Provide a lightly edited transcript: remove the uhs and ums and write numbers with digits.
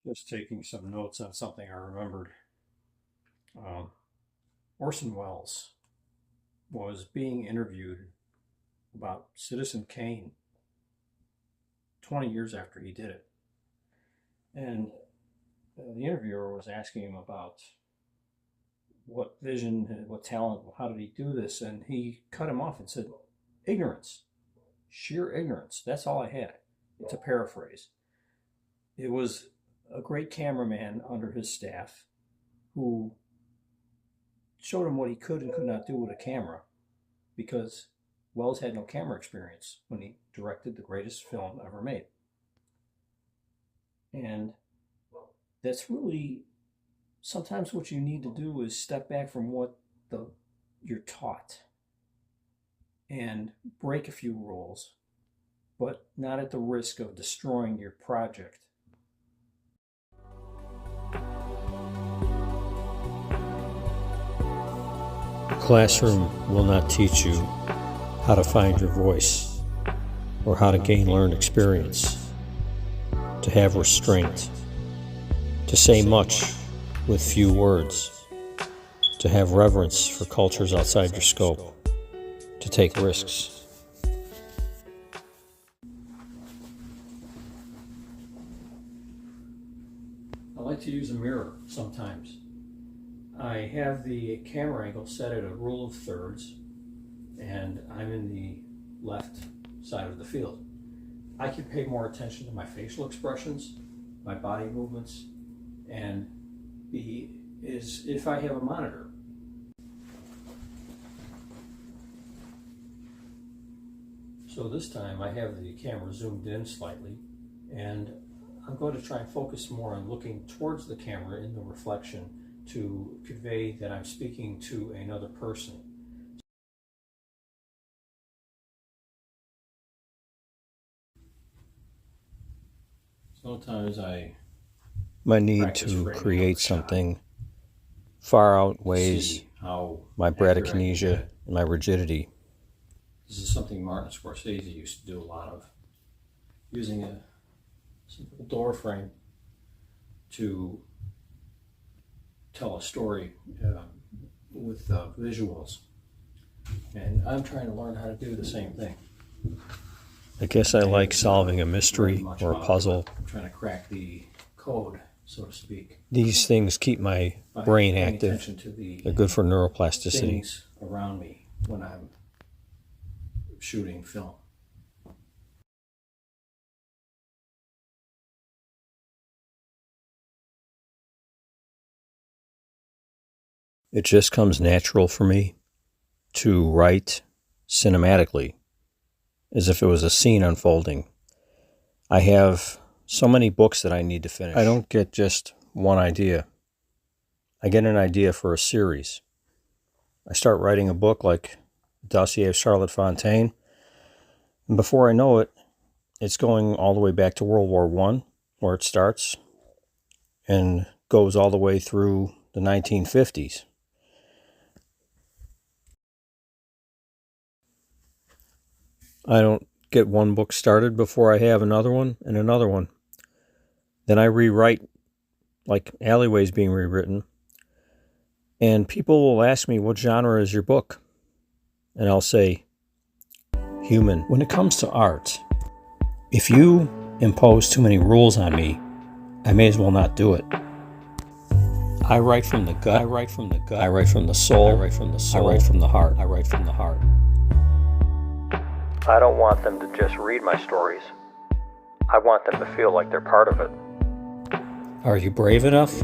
Just taking some notes on something I remembered. Orson Welles was being interviewed about Citizen Kane 20 years after he did it. And the interviewer was asking him about what vision, what talent, how did he do this? And he cut him off and said, ignorance, sheer ignorance. That's all I had, to paraphrase. It was a great cameraman under his staff who showed him what he could and could not do with a camera, because Wells had no camera experience when he directed the greatest film ever made. And that's really sometimes what you need to do, is step back from what you're taught and break a few rules, but not at the risk of destroying your project. The classroom will not teach you how to find your voice or how to gain learned experience, to have restraint, to say much with few words, to have reverence for cultures outside your scope, to take risks. I like to use a mirror sometimes. I have the camera angle set at a rule of thirds, and I'm in the left side of the field. I can pay more attention to my facial expressions, my body movements, and if I have a monitor. So this time I have the camera zoomed in slightly, and I'm going to try and focus more on looking towards the camera in the reflection to convey that I'm speaking to another person. Sometimes my need to create something far outweighs my bradykinesia and my rigidity. This is something Martin Scorsese used to do a lot of, using a simple door frame to tell a story with visuals. And I'm trying to learn how to do the same thing. I guess I like solving a mystery or a puzzle. I'm trying to crack the code, so to speak. These things keep my brain active. They're good for neuroplasticity. Things around me when I'm shooting film. It just comes natural for me to write cinematically, as if it was a scene unfolding. I have so many books that I need to finish. I don't get just one idea. I get an idea for a series. I start writing a book like Dossier of Charlotte Fontaine, and before I know it, it's going all the way back to World War I, where it starts, and goes all the way through the 1950s. I don't get one book started before I have another one and another one. Then I rewrite, like Alleyways being rewritten, and people will ask me, what genre is your book? And I'll say, human. When it comes to art, if you impose too many rules on me, I may as well not do it. I write from the gut. I write from the gut. I write from the soul. I write from the soul. I write from the heart. I write from the heart. I don't want them to just read my stories. I want them to feel like they're part of it. Are you brave enough?